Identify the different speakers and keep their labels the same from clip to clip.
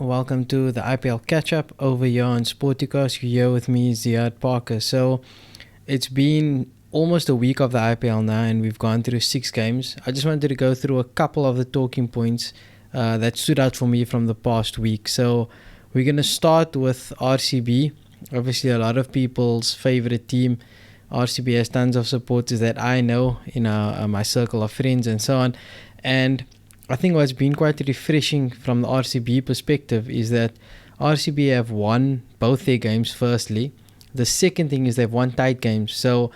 Speaker 1: Welcome to the IPL Catch-Up over here on Sporticast. You're here with me, Ziyaad Parker. So it's been almost a week of the IPL now, and we've gone through 6 games. I just wanted to go through a couple of the talking points that stood out for me from the past week. So we're going to start with RCB. Obviously, a lot of people's favorite team. RCB has tons of supporters that I know in my circle of friends and so on. And I think what's been quite refreshing from the RCB perspective is that RCB have won both their games firstly. The second thing is they've won tight games. So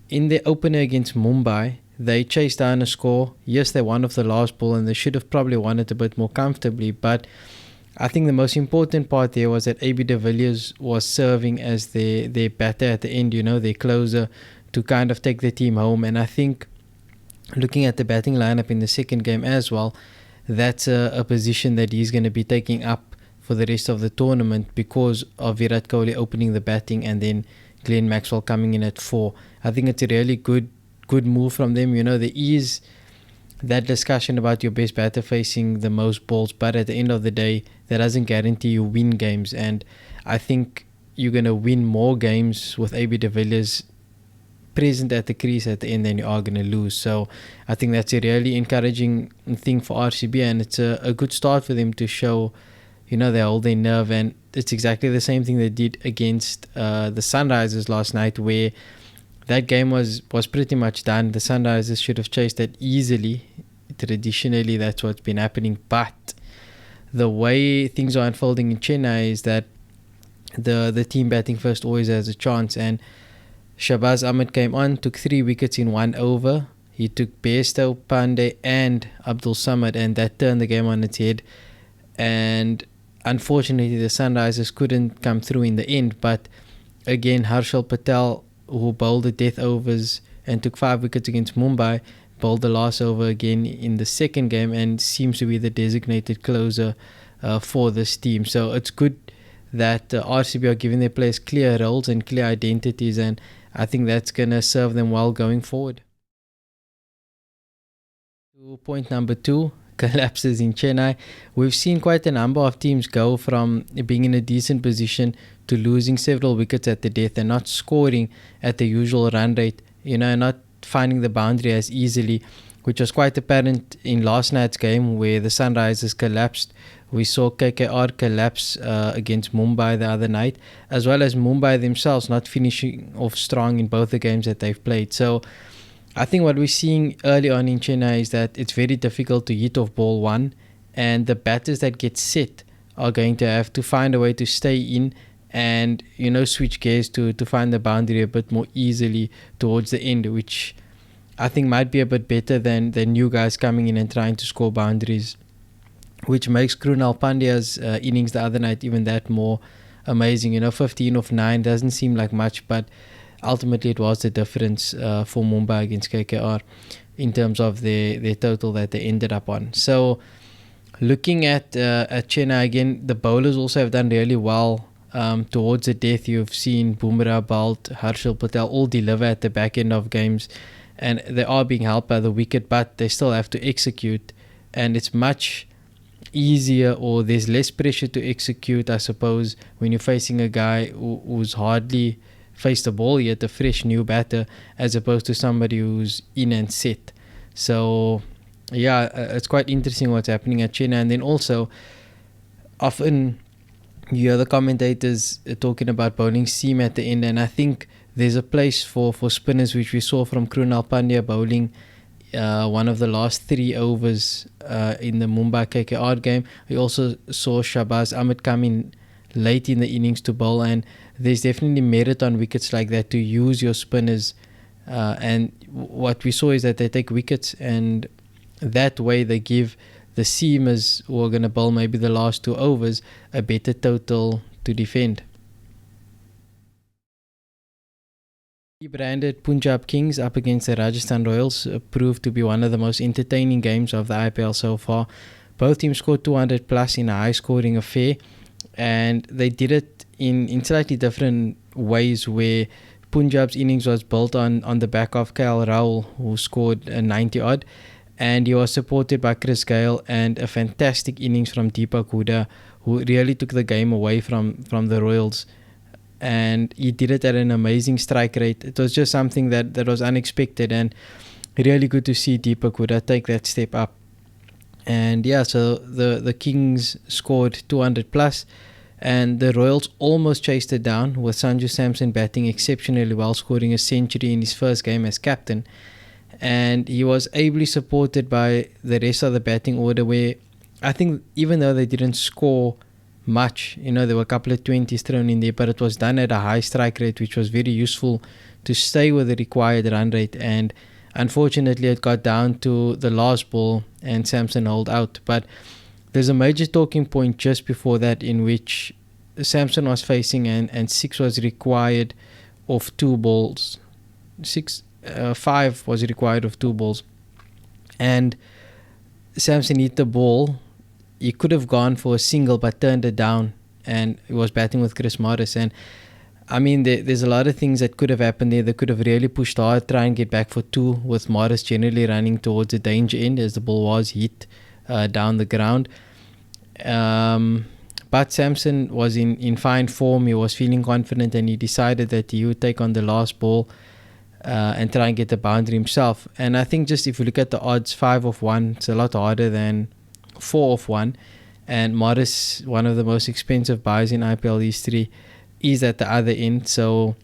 Speaker 1: in their opener against Mumbai, they chased down a score. Yes, they won off the last ball and they should have probably won it a bit more comfortably. But I think the most important part there was that AB de Villiers was serving as their batter at the end, their closer, to kind of take the team home. And I think looking at the batting lineup in the second game as well, that's a position that he's going to be taking up for the rest of the tournament because of Virat Kohli opening the batting and then Glenn Maxwell coming in at 4. I think it's a really good move from them. There is that discussion about your best batter facing the most balls, but at the end of the day, that doesn't guarantee you win games. And I think you're going to win more games with AB de Villiers present at the crease at the end than you are going to lose. So I think that's a really encouraging thing for RCB, and it's a good start for them to show, they hold their nerve. And it's exactly the same thing they did against the Sunrisers last night, where that game was pretty much done. The Sunrisers should have chased that easily. Traditionally, that's what's been happening. But the way things are unfolding in Chennai is that the team batting first always has a chance. And Shahbaz Ahmed came on, took 3 wickets in 1 over. He took Bairstow, Pandey and Abdul Samad, and that turned the game on its head. And unfortunately, the Sunrisers couldn't come through in the end. But again, Harshal Patel, who bowled the death overs and took 5 wickets against Mumbai, bowled the last over again in the second game and seems to be the designated closer for this team. So it's good that RCB are giving their players clear roles and clear identities, and I think that's going to serve them well going forward. Point number 2, collapses in Chennai. We've seen quite a number of teams go from being in a decent position to losing several wickets at the death and not scoring at the usual run rate, and not finding the boundary as easily, which was quite apparent in last night's game where the Sunrisers collapsed. We saw KKR collapse against Mumbai the other night, as well as Mumbai themselves not finishing off strong in both the games that they've played. So I think what we're seeing early on in Chennai is that it's very difficult to hit off ball 1, and the batters that get set are going to have to find a way to stay in and switch gears to find the boundary a bit more easily towards the end, which I think might be a bit better than new guys coming in and trying to score boundaries, which makes Krunal Pandya's innings the other night even that more amazing. 15 of 9 doesn't seem like much, but ultimately it was the difference for Mumbai against KKR in terms of their total that they ended up on. So looking at Chennai again, the bowlers also have done really well. Towards the death, you've seen Bumrah, Balt, Harshal Patel all deliver at the back end of games, and they are being helped by the wicket, but they still have to execute, and it's much easier, or there's less pressure to execute, I suppose, when you're facing a guy who's hardly faced the ball yet, a fresh new batter, as opposed to somebody who's in and set. So yeah, it's quite interesting what's happening at Chennai. And then also often you hear the commentators talking about bowling seam at the end, and I think there's a place for spinners, which we saw from Krunal Pandya bowling one of the last 3 overs in the Mumbai KKR game. We also saw Shahbaz Ahmed come in late in the innings to bowl, and there's definitely merit on wickets like that to use your spinners, and what we saw is that they take wickets, and that way they give the seamers who are going to bowl maybe the last 2 overs a better total to defend. Branded Punjab Kings up against the Rajasthan Royals proved to be one of the most entertaining games of the IPL so far. Both teams scored 200 plus in a high scoring affair, and they did it in slightly different ways, where Punjab's innings was built on the back of KL Rahul, who scored a 90 odd, and he was supported by Chris Gale and a fantastic innings from Deepak Hooda, who really took the game away from the Royals. And he did it at an amazing strike rate. It was just something that was unexpected, and really good to see Deepak Hooda take that step up. And yeah, so the Kings scored 200 plus, and the Royals almost chased it down with Sanju Samson batting exceptionally well, scoring a century in his first game as captain. And he was ably supported by the rest of the batting order, where I think even though they didn't score much, there were a couple of 20s thrown in there, but it was done at a high strike rate, which was very useful to stay with the required run rate. And unfortunately, it got down to the last ball and Samson held out. But there's a major talking point just before that, in which Samson was facing and 6 was required of 2 balls. 5 was required of 2 balls. And Samson hit the ball. He could have gone for a single but turned it down, and he was batting with Chris Morris. And I mean, there's a lot of things that could have happened there. They could have really pushed hard, try and get back for 2, with Morris generally running towards the danger end as the ball was hit down the ground. But Samson was in fine form. He was feeling confident, and he decided that he would take on the last ball and try and get the boundary himself. And I think just if you look at the odds, 5 of 1, it's a lot harder than 4 of 1. And Morris, one of the most expensive buys in IPL history, is at the other end. So,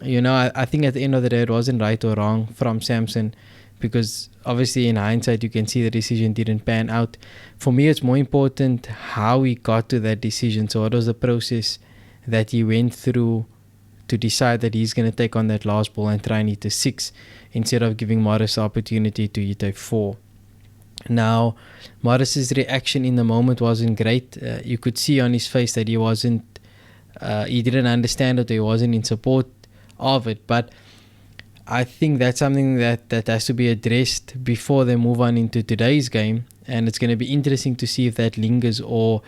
Speaker 1: I think at the end of the day, it wasn't right or wrong from Samson, because obviously in hindsight, you can see the decision didn't pan out. For me, it's more important how he got to that decision. So what was the process that he went through to decide that he's going to take on that last ball and try and hit a 6 instead of giving Morris the opportunity to hit a 4. Now, Morris's reaction in the moment wasn't great. You could see on his face that he didn't understand it, or he wasn't in support of it. But I think that's something that has to be addressed before they move on into today's game. And it's going to be interesting to see if that lingers, or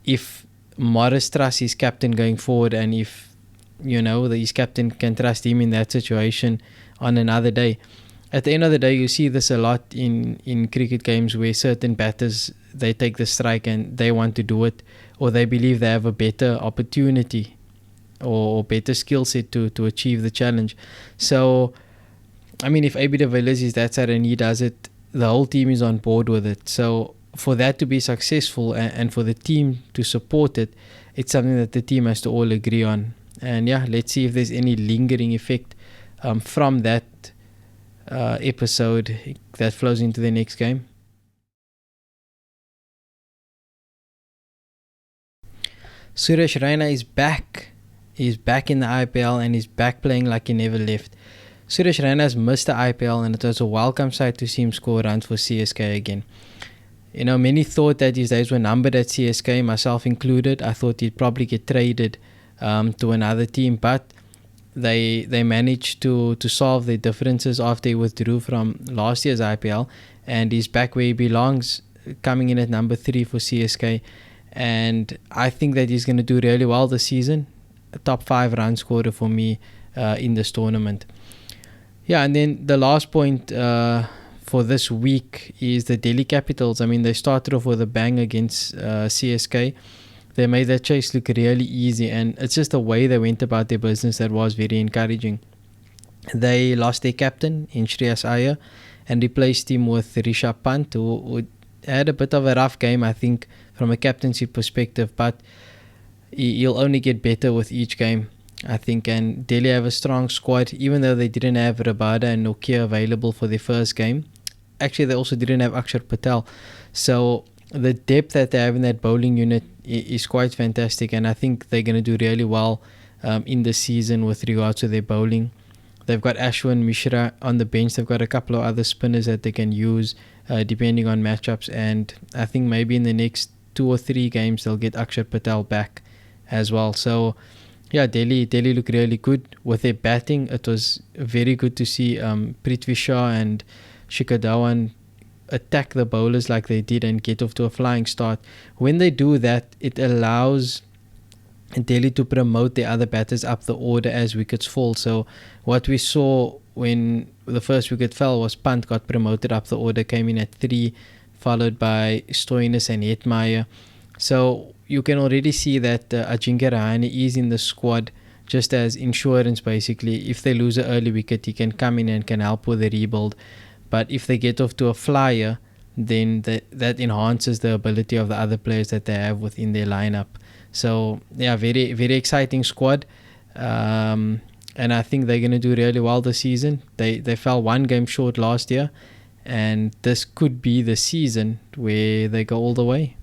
Speaker 1: if Morris trusts his captain going forward, and if his captain can trust him in that situation on another day. At the end of the day, you see this a lot in cricket games, where certain batters, they take the strike and they want to do it, or they believe they have a better opportunity or better skill set to achieve the challenge. So, I mean, if AB de Villiers is that side and he does it, the whole team is on board with it. So for that to be successful and for the team to support it, it's something that the team has to all agree on. And yeah, let's see if there's any lingering effect from that episode that flows into the next game. Suresh Raina is back. He's back in the IPL, and he's back playing like he never left. Suresh Raina has missed the IPL, and it was a welcome sight to see him score runs for CSK again. Many thought that his days were numbered at CSK, myself included. I thought he'd probably get traded to another team, but they managed to solve their differences after he withdrew from last year's IPL, and he's back where he belongs, coming in at number 3 for CSK. And I think that he's going to do really well this season. A top 5 run scorer for me in this tournament. Yeah, and then the last point for this week is the Delhi Capitals. I mean, they started off with a bang against CSK. They made that chase look really easy, and it's just the way they went about their business that was very encouraging. They lost their captain in Shreyas Iyer and replaced him with Rishabh Pant, who had a bit of a rough game, I think, from a captaincy perspective, but he'll only get better with each game, I think. And Delhi have a strong squad, even though they didn't have Rabada and Nokia available for their first game. Actually, they also didn't have Akshar Patel. So the depth that they have in that bowling unit is quite fantastic, and I think they're going to do really well in the season with regards to their bowling. They've got Ashwin Mishra on the bench. They've got a couple of other spinners that they can use depending on matchups, and I think maybe in the next 2 or 3 games they'll get Akshar Patel back as well. So yeah, Delhi look really good with their batting. It was very good to see Prithvi Shaw and Shikhar Dhawan attack the bowlers like they did and get off to a flying start. When they do that, it allows Delhi to promote the other batters up the order as wickets fall. So what we saw when the first wicket fell was Pant got promoted up the order, came in at 3, followed by Stoinis and Hetmeyer. So you can already see that Ajinkya Rahane is in the squad just as insurance basically. If they lose an early wicket, he can come in and can help with the rebuild. But if they get off to a flyer, then that enhances the ability of the other players that they have within their lineup. So yeah, very very exciting squad, and I think they're going to do really well this season. They fell one game short last year, and this could be the season where they go all the way.